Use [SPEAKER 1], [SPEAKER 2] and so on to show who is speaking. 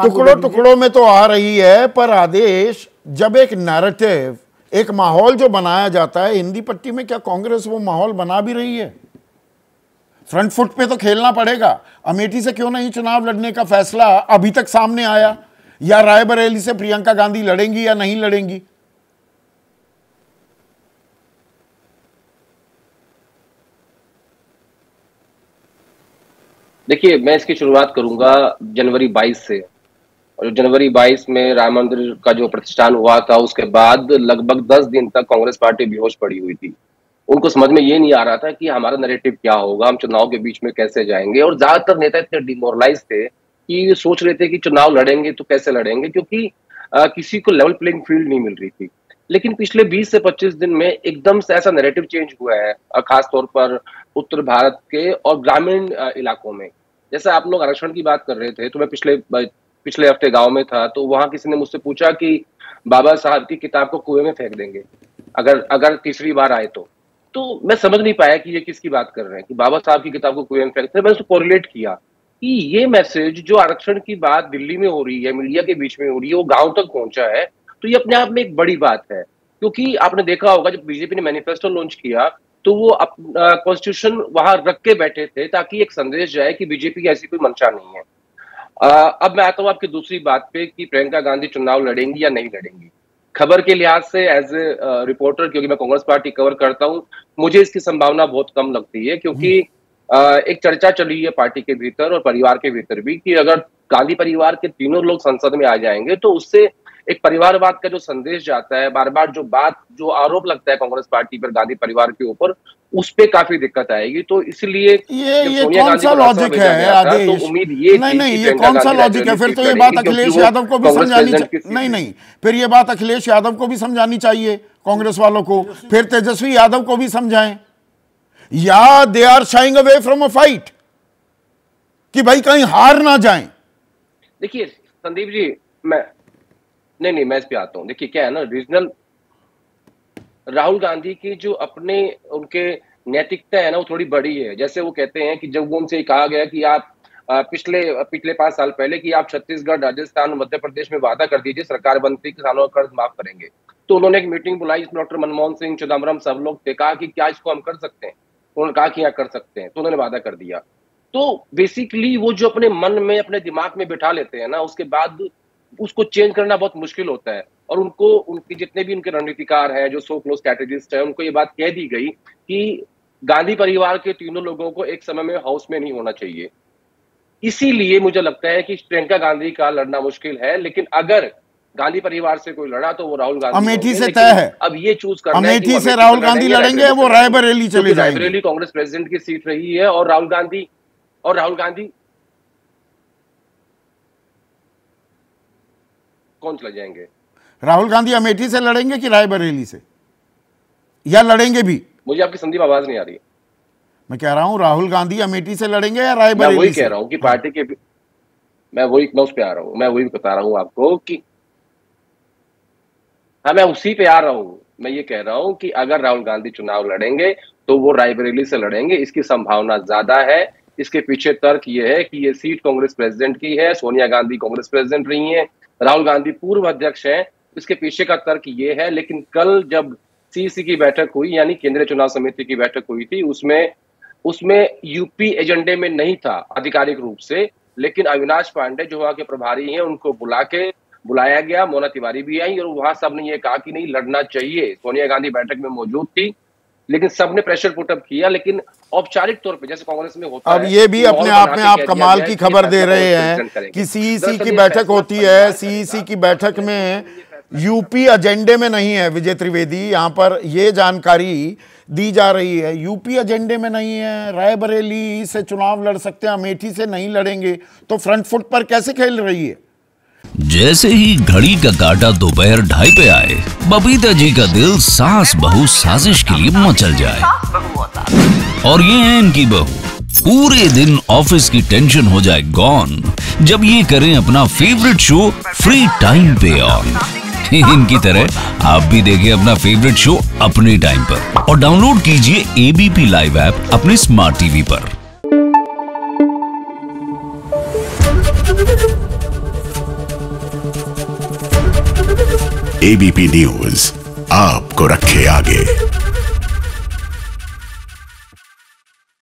[SPEAKER 1] टुकड़ों टुकड़ों में तो आ रही है, पर आदेश जब एक नैरेटिव, एक माहौल जो बनाया जाता है हिंदी पट्टी में, क्या कांग्रेस वो माहौल बना भी रही है? फ्रंट फुट पे तो खेलना पड़ेगा। अमेठी से क्यों नहीं चुनाव लड़ने का फैसला अभी तक सामने आया? या रायबरेली से प्रियंका गांधी लड़ेंगी या नहीं लड़ेंगी?
[SPEAKER 2] देखिए, मैं इसकी शुरुआत करूंगा जनवरी 22 से। और जो जनवरी 22 में राम मंदिर का जो प्रतिष्ठान हुआ था, उसके बाद लगभग 10 दिन तक कांग्रेस पार्टी बेहोश पड़ी हुई थी। उनको समझ में ये नहीं आ रहा था कि हमारा नैरेटिव क्या होगा, हम चुनाव के बीच में कैसे जाएंगे। और ज्यादातर नेता इतने डिमोरलाइज थे कि सोच रहे थे कि चुनाव लड़ेंगे तो कैसे लड़ेंगे, क्योंकि किसी को लेवल प्लेइंग फील्ड नहीं मिल रही थी। लेकिन पिछले 20 से 25 दिन में एकदम से ऐसा नैरेटिव चेंज हुआ है, खास तौर पर उत्तर भारत के और ग्रामीण इलाकों में। जैसे आप लोग आरक्षण की बात कर रहे थे, तो मैं पिछले हफ्ते गांव में था, तो वहां किसी ने मुझसे पूछा कि बाबा साहब की किताब को कुएं में फेंक देंगे अगर तीसरी बार आए तो मैं समझ नहीं पाया कि ये किसकी बात कर रहे हैं कि बाबा साहब की किताब को कुएं में फेंकते हैं। मैंने उसको कोरिलेट किया कि ये मैसेज जो आरक्षण की बात दिल्ली में हो रही है, मीडिया के बीच में हो रही है, वो गांव तक पहुंचा है। तो ये अपने आप में एक बड़ी बात है, क्योंकि आपने देखा होगा जब बीजेपी ने मैनिफेस्टो लॉन्च किया तो वो कॉन्स्टिट्यूशन वहां रख के बैठे थे ताकि एक संदेश जाए कि बीजेपी की ऐसी कोई मंशा नहीं है। अब मैं आता हूं आपकी दूसरी बात पे कि प्रियंका गांधी चुनाव लड़ेंगी या नहीं लड़ेंगी। खबर के लिहाज से एज ए रिपोर्टर, क्योंकि मैं कांग्रेस पार्टी कवर करता हूं, मुझे इसकी संभावना बहुत कम लगती है, क्योंकि एक चर्चा चली है पार्टी के भीतर और परिवार के भीतर भी कि अगर गांधी परिवार के तीनों लोग संसद में आ जाएंगे तो उससे एक परिवारवाद का जो संदेश जाता है, बार बार जो आरोप लगता है कांग्रेस पार्टी पर गांधी परिवार के ऊपर, उस पे काफी दिक्कत आएगी। तो इसलिए
[SPEAKER 1] ये कौन सा लॉजिक है आदेश?
[SPEAKER 2] तो उम्मीद ये
[SPEAKER 1] नहीं, ये कौन सा लॉजिक है? फिर तो ये बात अखिलेश यादव को भी समझानी चाहिए। नहीं, फिर ये बात अखिलेश यादव को भी समझानी चाहिए, कांग्रेस वालों को। फिर तेजस्वी यादव को भी समझाएं, या they are shying away from a fight, कि भाई कहीं हार ना जाएं।
[SPEAKER 2] देखिए संदीप जी, मैं इस पे आता हूं। देखिए क्या है ना, रीजनल राहुल गांधी की जो उनके नैतिकता है ना, वो थोड़ी बड़ी है। जैसे वो कहते हैं कि जब वो उनसे कहा गया कि आप पिछले 5 साल पहले कि आप छत्तीसगढ़, राजस्थान, मध्य प्रदेश में वादा कर दीजिए सरकार बनती किसानों का कर्ज माफ करेंगे, तो उन्होंने एक मीटिंग बुलाई, इसमें डॉक्टर मनमोहन सिंह, चिदम्बरम, सब लोग थे। कहा कि क्या इसको हम कर सकते हैं? उन्होंने कहा कि हाँ कर सकते हैं, तो उन्होंने वादा कर दिया। तो बेसिकली वो जो अपने मन में, अपने दिमाग में बिठा लेते हैं ना, उसके बाद उसको चेंज करना बहुत मुश्किल होता है। और उनके जितने भी उनके रणनीतिकार हैं, जो सो क्लोज स्ट्रेटेजिस्ट है, उनको ये बात कह दी गई कि गांधी परिवार के तीनों लोगों को एक समय में हाउस में नहीं होना चाहिए। इसीलिए मुझे लगता है कि प्रियंका गांधी का लड़ना मुश्किल है, लेकिन अगर गांधी परिवार से कोई लड़ा तो वो राहुल गांधी
[SPEAKER 1] अमेठी से तय है।
[SPEAKER 2] अब ये चूज करना है
[SPEAKER 1] अमेठी से राहुल गांधी लड़ेंगे, वो रायबरेली चले जाएंगे।
[SPEAKER 2] रायबरेली कांग्रेस प्रेसिडेंट की सीट रही है, और राहुल गांधी कौन चले जाएंगे?
[SPEAKER 1] राहुल गांधी अमेठी से लड़ेंगे कि रायबरेली से, या लड़ेंगे भी?
[SPEAKER 2] मुझे आपकी संदीप आवाज नहीं आ रही।
[SPEAKER 1] मैं कह रहा हूं राहुल गांधी अमेठी से लड़ेंगे या रायबरेली से?
[SPEAKER 2] मैं वही कह रहा हूं कि पार्टी के, मैं उस पे आ रहा हूं, मैं वही बता रहा हूं आपको कि हाँ, मैं उसी पे आ रहा हूं। मैं ये कह रहा हूं कि अगर राहुल गांधी चुनाव लड़ेंगे तो वो रायबरेली से लड़ेंगे, इसकी संभावना ज्यादा है। इसके पीछे तर्क ये है कि ये सीट कांग्रेस प्रेसिडेंट की है, सोनिया गांधी कांग्रेस प्रेसिडेंट रही हैं, राहुल गांधी पूर्व अध्यक्ष हैं, इसके पीछे का तर्क ये है। लेकिन कल जब सीसी की बैठक हुई, यानी केंद्रीय चुनाव समिति की बैठक हुई थी, उसमें यूपी एजेंडे में नहीं था आधिकारिक रूप से, लेकिन अविनाश पांडे जो वहां के प्रभारी हैं उनको बुलाया गया, मोना तिवारी भी आई, और वहां सबने ये कहा कि नहीं लड़ना चाहिए। सोनिया गांधी बैठक में मौजूद थी, लेकिन सबने प्रेशर पुटअप किया, लेकिन औपचारिक तौर पे जैसे कांग्रेस में होता है।
[SPEAKER 1] अब ये भी अपने आप में आप कमाल की खबर दे रहे हैं कि सीईसी की बैठक होती है, सीईसी की बैठक में यूपी एजेंडे में नहीं है। विजय त्रिवेदी, यहाँ पर ये जानकारी दी जा रही है, यूपी एजेंडे में नहीं है, रायबरेली से चुनाव लड़ सकते हैं, अमेठी से नहीं लड़ेंगे, तो फ्रंट फुट पर कैसे खेल रही है?
[SPEAKER 3] जैसे ही घड़ी का काटा दोपहर 2:30 पे आए, बबीता जी का दिल सास बहू साजिश के लिए मचल जाए। और ये है इनकी बहू, पूरे दिन ऑफिस की टेंशन हो जाए गॉन जब ये करें अपना फेवरेट शो फ्री टाइम पे ऑन। इनकी तरह आप भी देखें अपना फेवरेट शो अपने टाइम पर और डाउनलोड कीजिए एबीपी लाइव ऐप अपने स्मार्ट टीवी पर।
[SPEAKER 4] एबीपी न्यूज आपको रखे आगे।